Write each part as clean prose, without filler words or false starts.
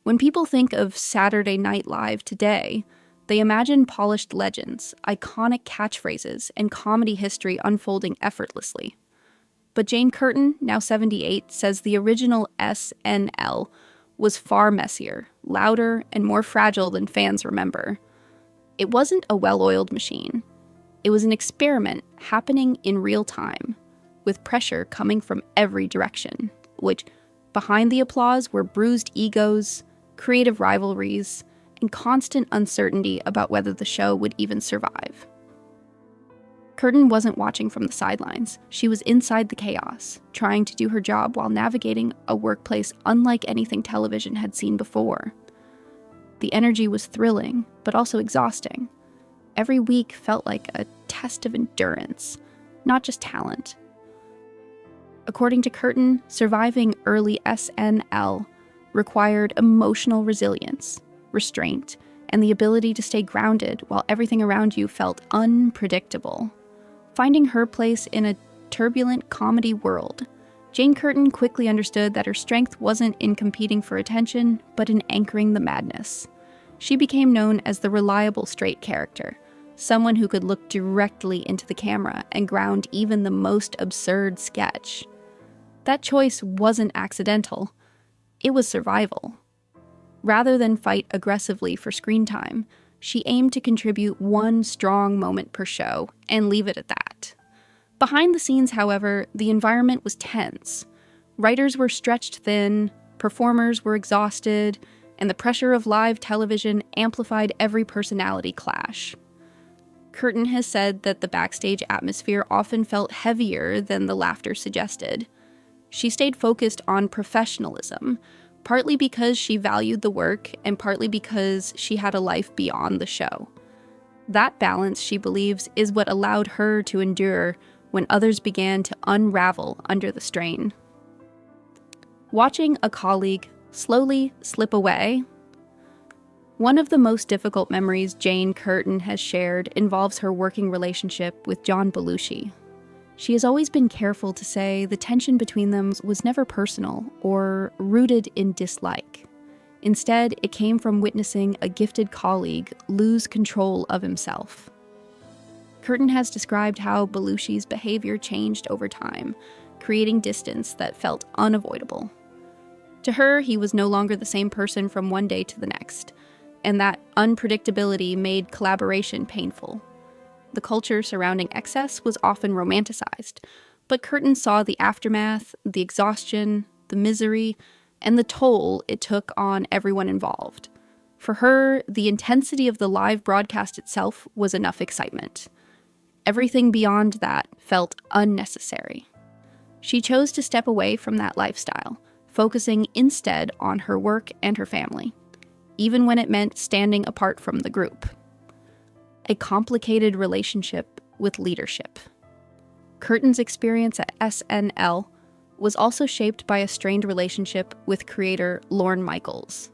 When people think of Saturday Night Live today, they imagine polished legends, iconic catchphrases, and comedy history unfolding effortlessly. But Jane Curtin, now 78, says the original SNL was far messier, louder, and more fragile than fans remember. It wasn't a well-oiled machine. It was an experiment happening in real time, with pressure coming from every direction, which, behind the applause, were bruised egos, creative rivalries, and constant uncertainty about whether the show would even survive. Curtin wasn't watching from the sidelines. She was inside the chaos, trying to do her job while navigating a workplace unlike anything television had seen before. The energy was thrilling, but also exhausting. Every week felt like a test of endurance, not just talent. According to Curtin, surviving early SNL required emotional resilience, restraint, and the ability to stay grounded while everything around you felt unpredictable. Finding her place in a turbulent comedy world, Jane Curtin quickly understood that her strength wasn't in competing for attention, but in anchoring the madness. She became known as the reliable straight character, someone who could look directly into the camera and ground even the most absurd sketch. That choice wasn't accidental. It was survival. Rather than fight aggressively for screen time, she aimed to contribute one strong moment per show and leave it at that. Behind the scenes, however, the environment was tense. Writers were stretched thin, performers were exhausted, and the pressure of live television amplified every personality clash. Curtin has said that the backstage atmosphere often felt heavier than the laughter suggested. She stayed focused on professionalism, partly because she valued the work and partly because she had a life beyond the show. That balance, she believes, is what allowed her to endure when others began to unravel under the strain. Watching a colleague slowly slip away. One of the most difficult memories Jane Curtin has shared involves her working relationship with John Belushi. She has always been careful to say the tension between them was never personal or rooted in dislike. Instead, it came from witnessing a gifted colleague lose control of himself. Curtin has described how Belushi's behavior changed over time, creating distance that felt unavoidable. To her, he was no longer the same person from one day to the next, and that unpredictability made collaboration painful. The culture surrounding excess was often romanticized, but Curtin saw the aftermath, the exhaustion, the misery, and the toll it took on everyone involved. For her, the intensity of the live broadcast itself was enough excitement. Everything beyond that felt unnecessary. She chose to step away from that lifestyle, focusing instead on her work and her family, even when it meant standing apart from the group. A complicated relationship with leadership. Curtin's experience at SNL was also shaped by a strained relationship with creator Lorne Michaels.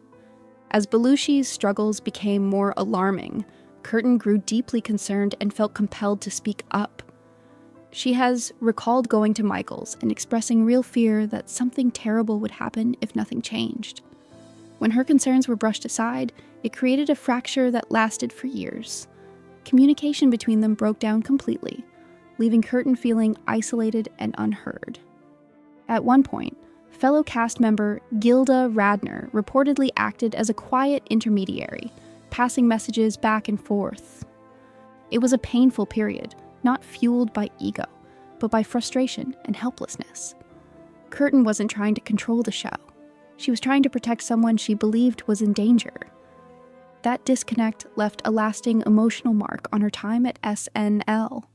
As Belushi's struggles became more alarming, Curtin grew deeply concerned and felt compelled to speak up. She has recalled going to Michaels and expressing real fear that something terrible would happen if nothing changed. When her concerns were brushed aside, it created a fracture that lasted for years. Communication between them broke down completely, leaving Curtin feeling isolated and unheard. At one point, fellow cast member Gilda Radner reportedly acted as a quiet intermediary, passing messages back and forth. It was a painful period, not fueled by ego, but by frustration and helplessness. Curtin wasn't trying to control the show. She was trying to protect someone she believed was in danger. That disconnect left a lasting emotional mark on her time at SNL.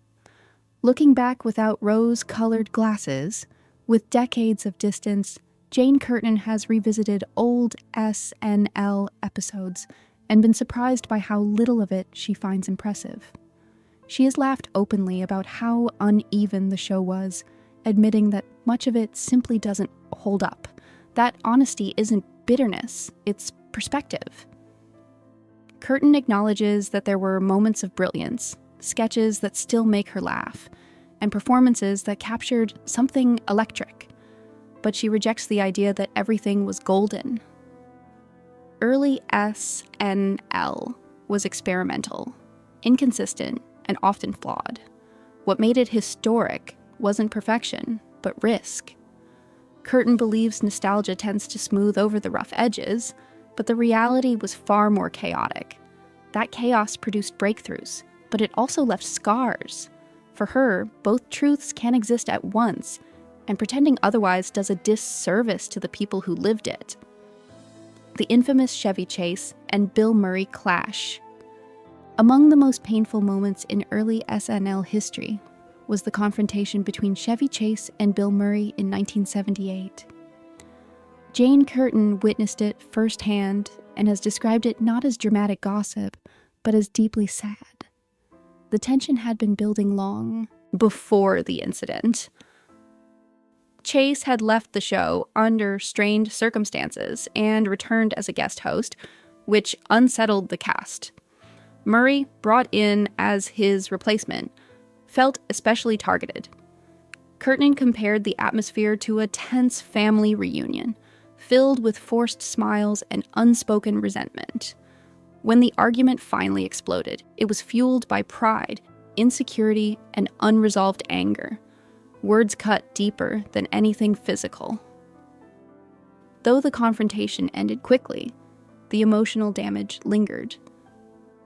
Looking back without rose-colored glasses, with decades of distance, Jane Curtin has revisited old SNL episodes and been surprised by how little of it she finds impressive. She has laughed openly about how uneven the show was, admitting that much of it simply doesn't hold up. That honesty isn't bitterness, it's perspective. Curtin acknowledges that there were moments of brilliance, sketches that still make her laugh, and performances that captured something electric. But she rejects the idea that everything was golden. Early SNL was experimental, inconsistent, and often flawed. What made it historic wasn't perfection, but risk. Curtin believes nostalgia tends to smooth over the rough edges, but the reality was far more chaotic. That chaos produced breakthroughs, but it also left scars. For her, both truths can exist at once, and pretending otherwise does a disservice to the people who lived it. The infamous Chevy chase and Bill Murray clash. Among the most painful moments in early SNL history was the confrontation between Chevy Chase and Bill Murray in 1978. Jane Curtin witnessed it firsthand and has described it not as dramatic gossip, but as deeply sad. The tension had been building long before the incident. Chase had left the show under strained circumstances and returned as a guest host, which unsettled the cast. Murray, brought in as his replacement, felt especially targeted. Curtin compared the atmosphere to a tense family reunion, filled with forced smiles and unspoken resentment. When the argument finally exploded, it was fueled by pride, insecurity, and unresolved anger. Words cut deeper than anything physical. Though the confrontation ended quickly, the emotional damage lingered.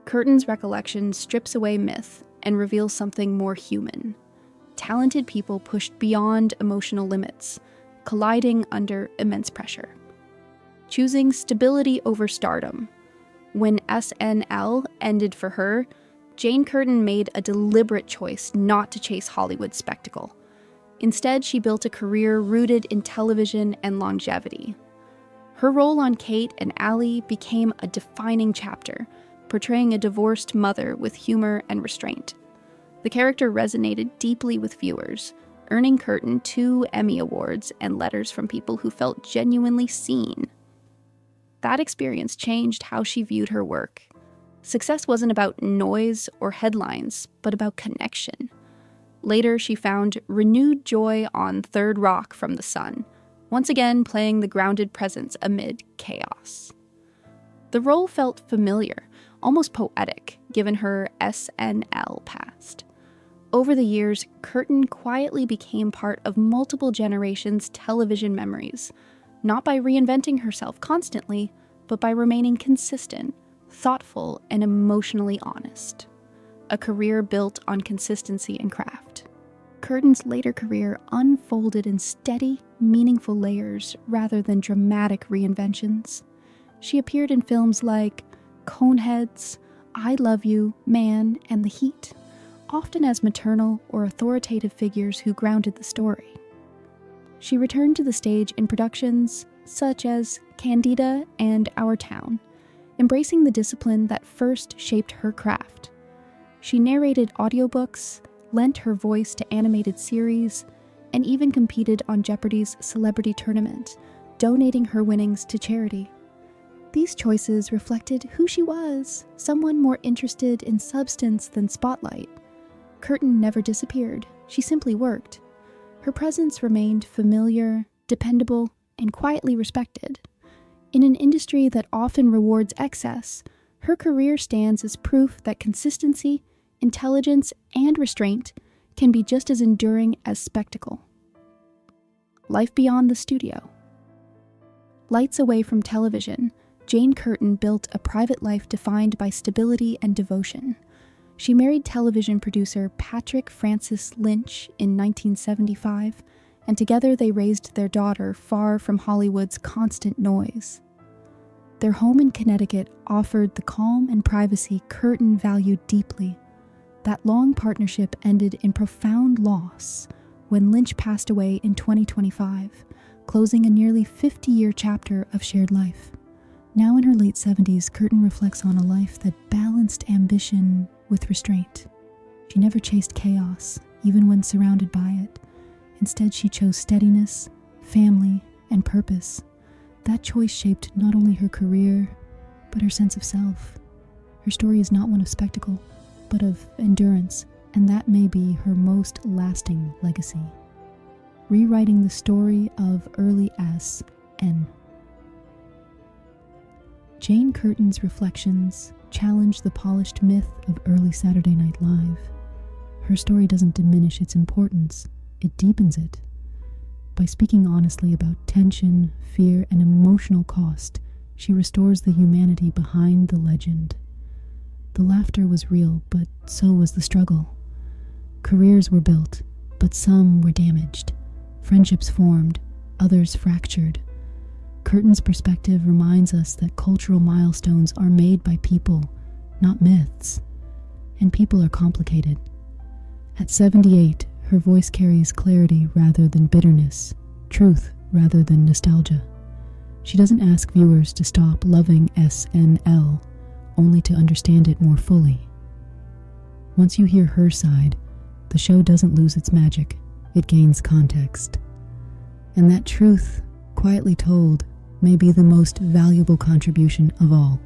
Curtin's recollection strips away myth and reveals something more human. Talented people pushed beyond emotional limits, colliding under immense pressure. Choosing stability over stardom. When SNL ended for her, Jane Curtin made a deliberate choice not to chase Hollywood spectacle. Instead, she built a career rooted in television and longevity. Her role on Kate and Ally became a defining chapter, portraying a divorced mother with humor and restraint. The character resonated deeply with viewers, earning Curtin 2 Emmy Awards and letters from people who felt genuinely seen. That experience changed how she viewed her work. Success wasn't about noise or headlines, but about connection. Later, she found renewed joy on Third Rock from the Sun, once again playing the grounded presence amid chaos. The role felt familiar, almost poetic, given her SNL past. Over the years, Curtin quietly became part of multiple generations' television memories, not by reinventing herself constantly, but by remaining consistent, thoughtful, and emotionally honest. A career built on consistency and craft. Curtin's later career unfolded in steady, meaningful layers rather than dramatic reinventions. She appeared in films like Coneheads, I Love You, Man, and The Heat, often as maternal or authoritative figures who grounded the story. She returned to the stage in productions such as Candida and Our Town, embracing the discipline that first shaped her craft. She narrated audiobooks, lent her voice to animated series, and even competed on Jeopardy's celebrity tournament, donating her winnings to charity. These choices reflected who she was, someone more interested in substance than spotlight. Curtin never disappeared, she simply worked. Her presence remained familiar, dependable, and quietly respected. In an industry that often rewards excess, her career stands as proof that consistency, intelligence, and restraint can be just as enduring as spectacle. Life beyond the studio. Lights away from television, Jane Curtin built a private life defined by stability and devotion. She married television producer Patrick Francis Lynch in 1975, and together they raised their daughter far from Hollywood's constant noise. Their home in Connecticut offered the calm and privacy Curtin valued deeply. That long partnership ended in profound loss when Lynch passed away in 2025, closing a nearly 50-year chapter of shared life. Now in her late 70s, Curtin reflects on a life that balanced ambition with restraint. She never chased chaos, even when surrounded by it. Instead, she chose steadiness, family, and purpose. That choice shaped not only her career, but her sense of self. Her story is not one of spectacle, but of endurance, and that may be her most lasting legacy. Rewriting the story of early SN. Jane Curtin's reflections challenge the polished myth of early Saturday Night Live. Her story doesn't diminish its importance, it deepens it. By speaking honestly about tension, fear, and emotional cost, she restores the humanity behind the legend. The laughter was real, but so was the struggle. Careers were built, but some were damaged. Friendships formed, others fractured. Curtin's perspective reminds us that cultural milestones are made by people, not myths. And people are complicated. At 78, her voice carries clarity rather than bitterness, truth rather than nostalgia. She doesn't ask viewers to stop loving SNL, only to understand it more fully. Once you hear her side, the show doesn't lose its magic, it gains context. And that truth, quietly told, may be the most valuable contribution of all.